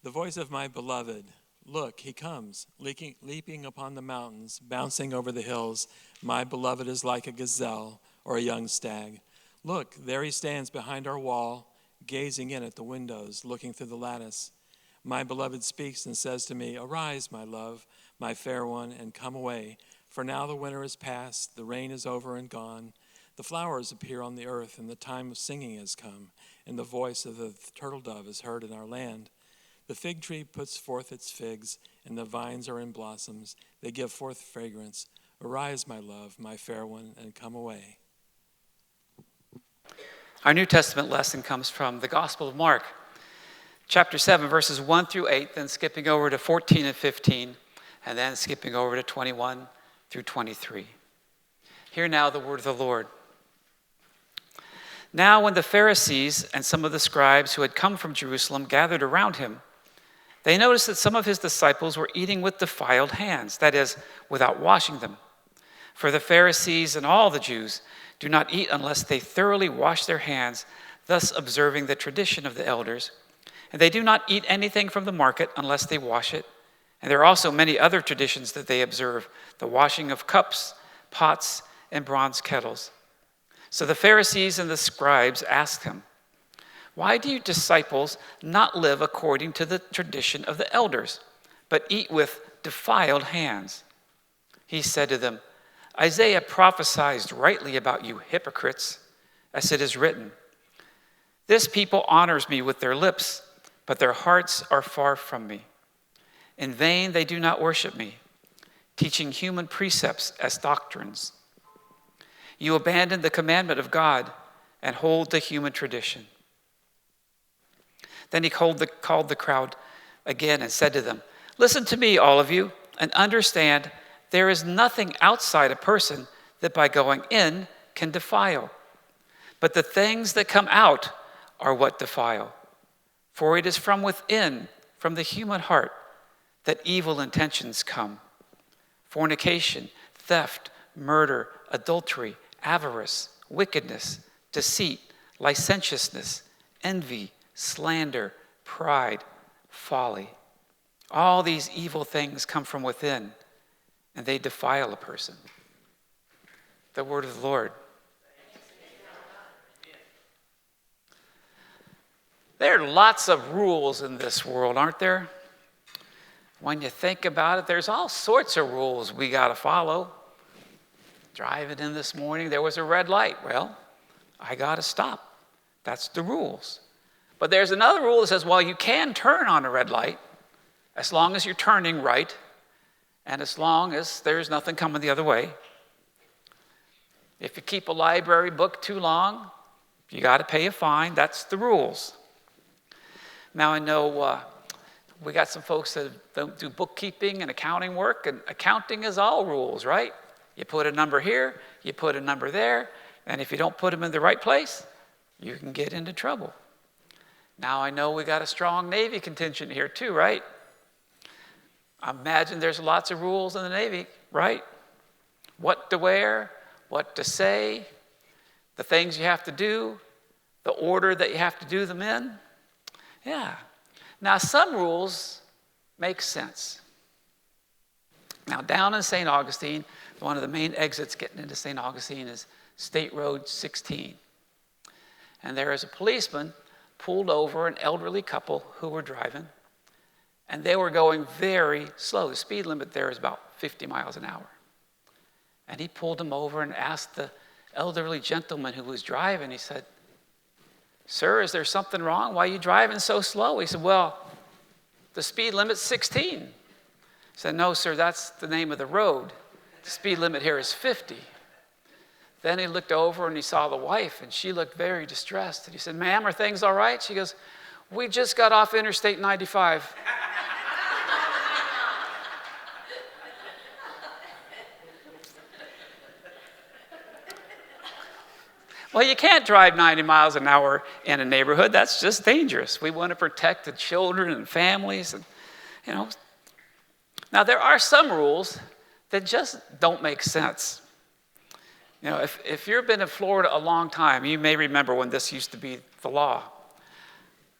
The voice of my beloved. Look, he comes, leaping upon the mountains, bouncing over the hills. My beloved is like a gazelle or a young stag. Look, there he stands behind our wall, gazing in at the windows, looking through the lattice. My beloved speaks and says to me, Arise, my love, my fair one, and come away. For now the winter is past, the rain is over and gone. The flowers appear on the earth, and the time of singing has come, and the voice of the turtle dove is heard in our land. The fig tree puts forth its figs, and the vines are in blossoms. They give forth fragrance. Arise, my love, my fair one, and come away. Our New Testament lesson comes from the Gospel of Mark, chapter 7, verses 1 through 8, then skipping over to 14 and 15, and then skipping over to 21 through 23. Hear now the word of the Lord. Now when the Pharisees and some of the scribes who had come from Jerusalem gathered around him, they noticed that some of his disciples were eating with defiled hands, that is, without washing them. For the Pharisees and all the Jews do not eat unless they thoroughly wash their hands, thus observing the tradition of the elders. And they do not eat anything from the market unless they wash it. And there are also many other traditions that they observe, the washing of cups, pots, and bronze kettles. So the Pharisees and the scribes asked him, Why do you disciples not live according to the tradition of the elders, but eat with defiled hands? He said to them, Isaiah prophesied rightly about you hypocrites, as it is written, This people honors me with their lips, but their hearts are far from me. In vain they do not worship me, teaching human precepts as doctrines. You abandon the commandment of God and hold to human tradition. Then he called the crowd again and said to them, Listen to me, all of you, and understand there is nothing outside a person that by going in can defile. But the things that come out are what defile. For it is from within, from the human heart, that evil intentions come. Fornication, theft, murder, adultery, avarice, wickedness, deceit, licentiousness, envy, slander, pride, folly. All these evil things come from within, and they defile a person. The word of the Lord. There are lots of rules in this world, aren't there? When you think about it, there's all sorts of rules we got to follow. Driving in this morning, there was a red light. Well, I got to stop. That's the rules. But there's another rule that says, well, you can turn on a red light as long as you're turning right and as long as there's nothing coming the other way. If you keep a library book too long, you got to pay a fine. That's the rules. Now, I know we got some folks that don't do bookkeeping and accounting work, and accounting is all rules, right? You put a number here, you put a number there, and if you don't put them in the right place, you can get into trouble. Now, I know we got a strong Navy contingent here too, right? I imagine there's lots of rules in the Navy, right? What to wear, what to say, the things you have to do, the order that you have to do them in. Yeah. Now, some rules make sense. Now, down in St. Augustine, one of the main exits getting into St. Augustine is State Road 16. And there is a policeman pulled over an elderly couple who were driving, and they were going very slow. The speed limit there is about 50 miles an hour. And he pulled them over and asked the elderly gentleman who was driving, he said, Sir, is there something wrong? Why are you driving so slow? He said, well, the speed limit's 16. He said, no, sir, that's the name of the road. The speed limit here is 50. Then he looked over and he saw the wife, and she looked very distressed. And he said, ma'am, are things all right? She goes, we just got off Interstate 95. Well, you can't drive 90 miles an hour in a neighborhood. That's just dangerous. We want to protect the children and families. And, Now, there are some rules that just don't make sense. If you've been in Florida a long time, you may remember when this used to be the law.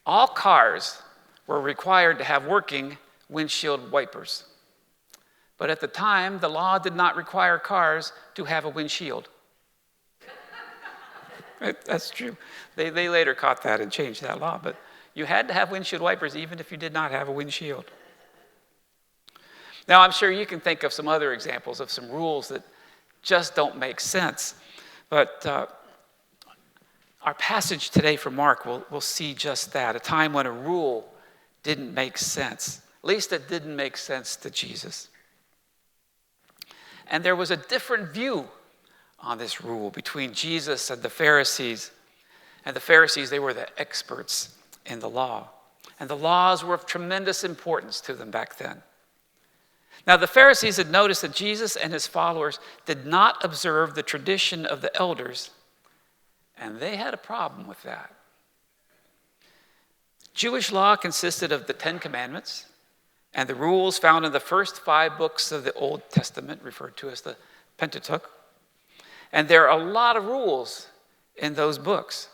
All cars were required to have working windshield wipers. But at the time, the law did not require cars to have a windshield. That's true. They later caught that and changed that law, but you had to have windshield wipers even if you did not have a windshield. Now, I'm sure you can think of some other examples of some rules that just don't make sense, but our passage today from Mark will see just that, a time when a rule didn't make sense. At least it didn't make sense to Jesus. And there was a different view on this rule between Jesus and the Pharisees. And the Pharisees, they were the experts in the law. And the laws were of tremendous importance to them back then. Now, the Pharisees had noticed that Jesus and his followers did not observe the tradition of the elders, and they had a problem with that. Jewish law consisted of the Ten Commandments and the rules found in the first 5 books of the Old Testament, referred to as the Pentateuch. And there are a lot of rules in those books.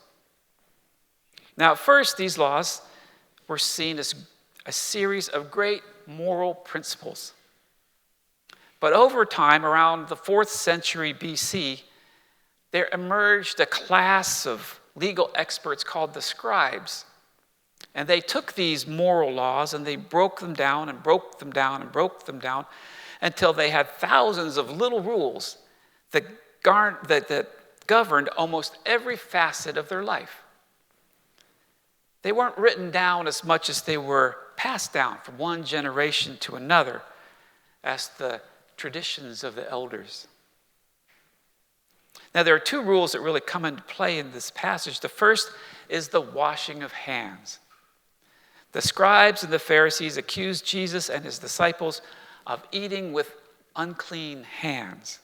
Now, at first, these laws were seen as a series of great moral principles. But over time, around the 4th century BC, there emerged a class of legal experts called the scribes. And they took these moral laws and they broke them down and broke them down and broke them down until they had thousands of little rules that governed almost every facet of their life. They weren't written down as much as they were passed down from one generation to another as the traditions of the elders. Now, there are 2 rules that really come into play in this passage. The first is the washing of hands. The scribes and the Pharisees accused Jesus and his disciples of eating with unclean hands.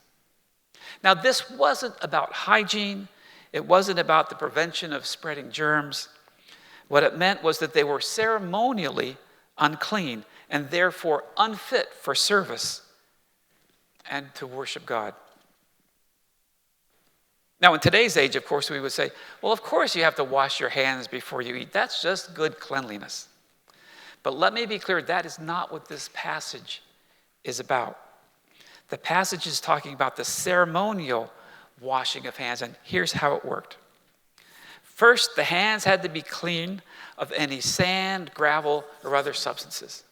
Now, this wasn't about hygiene. It wasn't about the prevention of spreading germs. What it meant was that they were ceremonially unclean and therefore unfit for service and to worship God. Now, in today's age, of course, we would say, well, of course you have to wash your hands before you eat. That's just good cleanliness. But let me be clear, that is not what this passage is about. The passage is talking about the ceremonial washing of hands, and here's how it worked. First, the hands had to be clean of any sand, gravel, or other substances.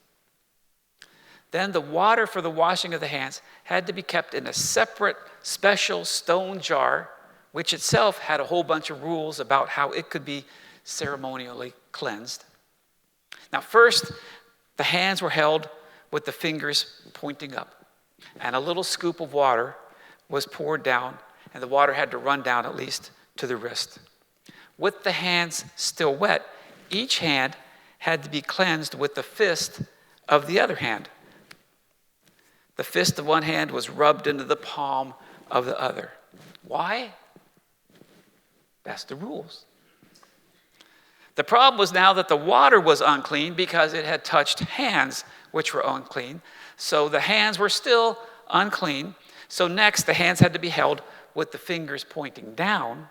Then the water for the washing of the hands had to be kept in a separate, special stone jar, which itself had a whole bunch of rules about how it could be ceremonially cleansed. Now, first, the hands were held with the fingers pointing up, and a little scoop of water was poured down, and the water had to run down at least to the wrist. With the hands still wet, each hand had to be cleansed with the fist of the other hand. The fist of one hand was rubbed into the palm of the other. Why? That's the rules. The problem was now that the water was unclean because it had touched hands which were unclean. So the hands were still unclean. So next, the hands had to be held with the fingers pointing down,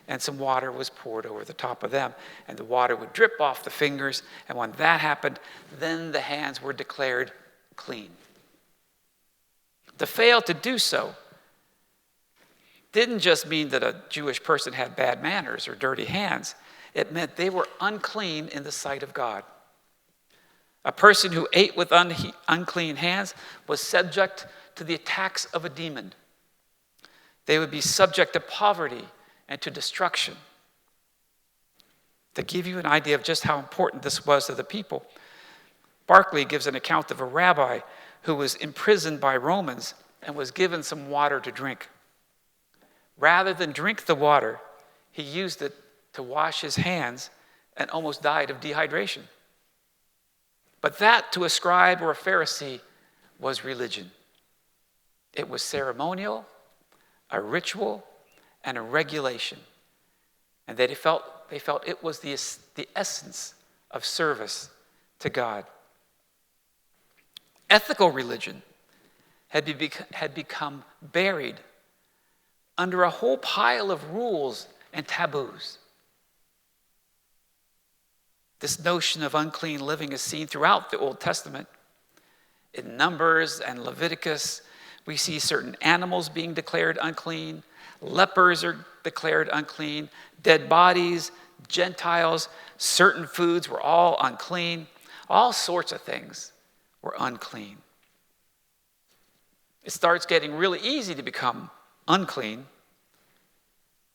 and some water was poured over the top of them. And the water would drip off the fingers, and when that happened, then the hands were declared clean. To fail to do so didn't just mean that a Jewish person had bad manners or dirty hands. It meant they were unclean in the sight of God. A person who ate with unclean hands was subject to the attacks of a demon. They would be subject to poverty and to destruction. To give you an idea of just how important this was to the people, Barclay gives an account of a rabbi who was imprisoned by Romans and was given some water to drink. Rather than drink the water, he used it to wash his hands and almost died of dehydration. But that, to a scribe or a Pharisee, was religion. It was ceremonial, a ritual, and a regulation. And they felt it was the essence of service to God. Ethical religion had become buried under a whole pile of rules and taboos. This notion of unclean living is seen throughout the Old Testament. In Numbers and Leviticus, we see certain animals being declared unclean. Lepers are declared unclean. Dead bodies, Gentiles, certain foods were all unclean. All sorts of things were unclean. It starts getting really easy to become unclean.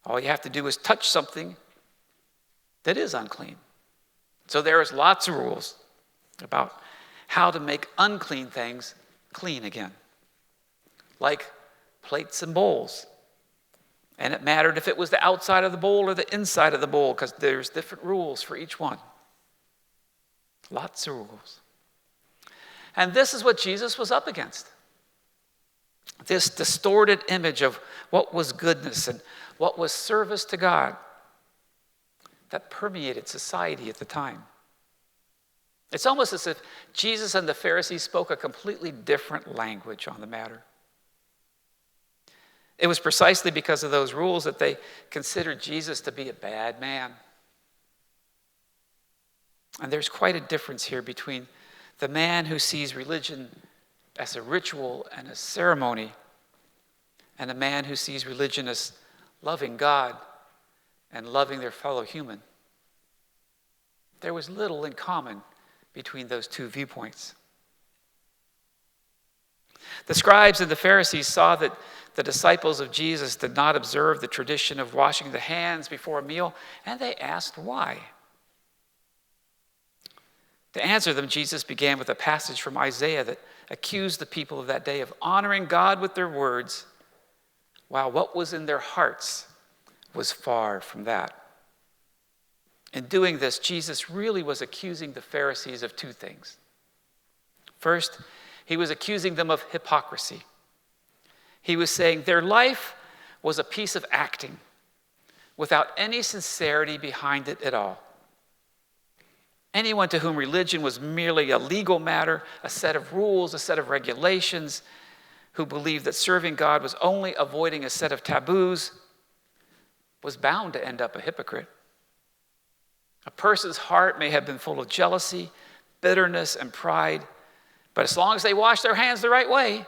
All you have to do is touch something that is unclean. So there's lots of rules about how to make unclean things clean again. Like plates and bowls. And it mattered if it was the outside of the bowl or the inside of the bowl, because there's different rules for each one. Lots of rules. And this is what Jesus was up against. This distorted image of what was goodness and what was service to God that permeated society at the time. It's almost as if Jesus and the Pharisees spoke a completely different language on the matter. It was precisely because of those rules that they considered Jesus to be a bad man. And there's quite a difference here between the man who sees religion as a ritual and a ceremony and the man who sees religion as loving God and loving their fellow human. There was little in common between those two viewpoints. The scribes and the Pharisees saw that the disciples of Jesus did not observe the tradition of washing the hands before a meal, and they asked why. To answer them, Jesus began with a passage from Isaiah that accused the people of that day of honoring God with their words, while what was in their hearts was far from that. In doing this, Jesus really was accusing the Pharisees of two things. First, he was accusing them of hypocrisy. He was saying their life was a piece of acting without any sincerity behind it at all. Anyone to whom religion was merely a legal matter, a set of rules, a set of regulations, who believed that serving God was only avoiding a set of taboos, was bound to end up a hypocrite. A person's heart may have been full of jealousy, bitterness, and pride, but as long as they washed their hands the right way,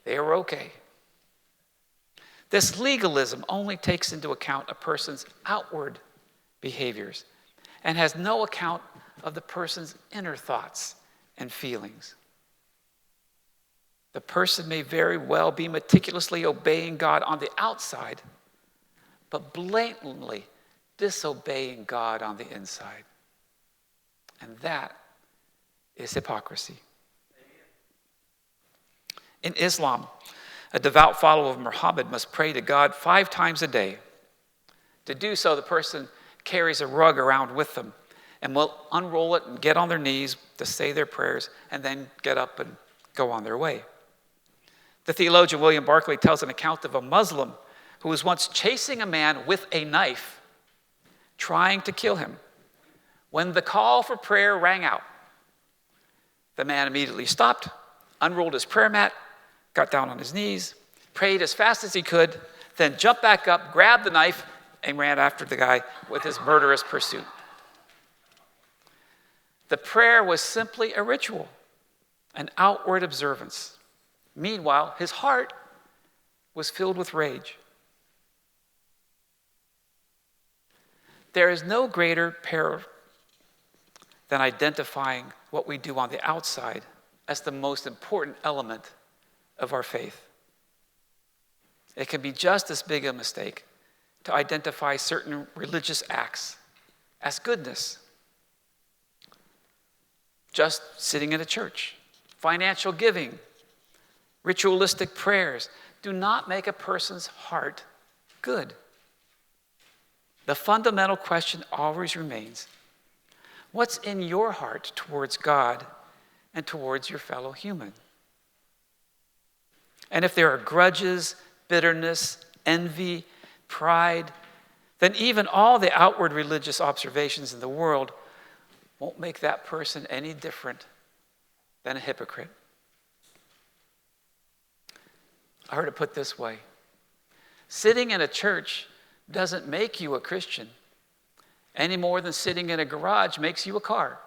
they were okay. This legalism only takes into account a person's outward behaviors and has no account of the person's inner thoughts and feelings. The person may very well be meticulously obeying God on the outside, but blatantly disobeying God on the inside. And that is hypocrisy. In Islam, a devout follower of Muhammad must pray to God 5 times a day. To do so, the person carries a rug around with them and will unroll it and get on their knees to say their prayers and then get up and go on their way. The theologian William Barclay tells an account of a Muslim who was once chasing a man with a knife, trying to kill him, when the call for prayer rang out. The man immediately stopped, unrolled his prayer mat, got down on his knees, prayed as fast as he could, then jumped back up, grabbed the knife, and ran after the guy with his murderous pursuit. The prayer was simply a ritual, an outward observance. Meanwhile, his heart was filled with rage. There is no greater peril than identifying what we do on the outside as the most important element of our faith. It can be just as big a mistake to identify certain religious acts as goodness. Just sitting in a church, financial giving, ritualistic prayers do not make a person's heart good. The fundamental question always remains, what's in your heart towards God and towards your fellow human? And if there are grudges, bitterness, envy, pride, then even all the outward religious observations in the world won't make that person any different than a hypocrite. I heard it put this way: sitting in a church doesn't make you a Christian. any more than sitting in a garage makes you a car.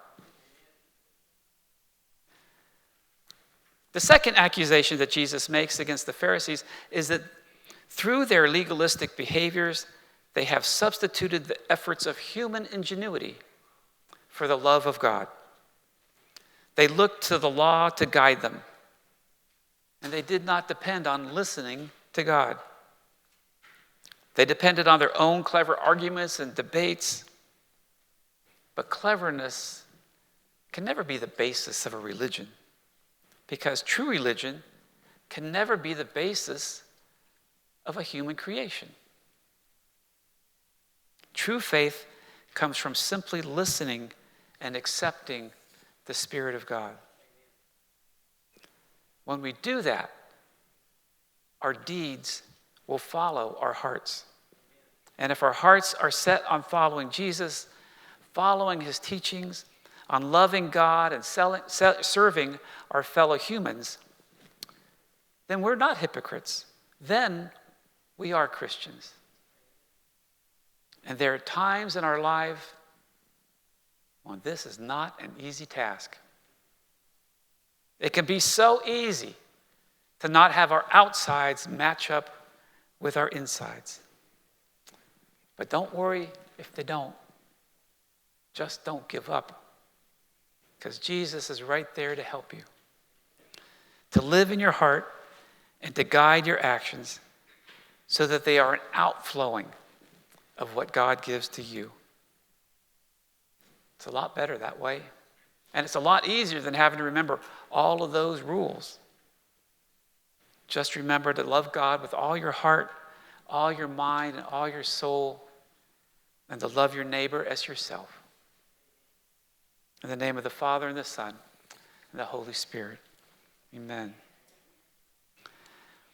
The second accusation that Jesus makes against the Pharisees is that through their legalistic behaviors, they have substituted the efforts of human ingenuity for the love of God. They looked to the law to guide them, and they did not depend on listening to God. They depended on their own clever arguments and debates, but cleverness can never be the basis of a religion, because true religion can never be the basis of a human creation. True faith comes from simply listening and accepting the Spirit of God. When we do that, our deeds will follow our hearts. And if our hearts are set on following Jesus, following his teachings, on loving God and serving our fellow humans, then we're not hypocrites. Then we are Christians. And there are times in our life when this is not an easy task. It can be so easy to not have our outsides match up with our insides. But don't worry if they don't. Just don't give up, because Jesus is right there to help you, to live in your heart and to guide your actions so that they are an outflowing of what God gives to you. It's a lot better that way. And it's a lot easier than having to remember all of those rules. Just remember to love God with all your heart, all your mind, and all your soul, and to love your neighbor as yourself. In the name of the Father, and the Son, and the Holy Spirit. Amen.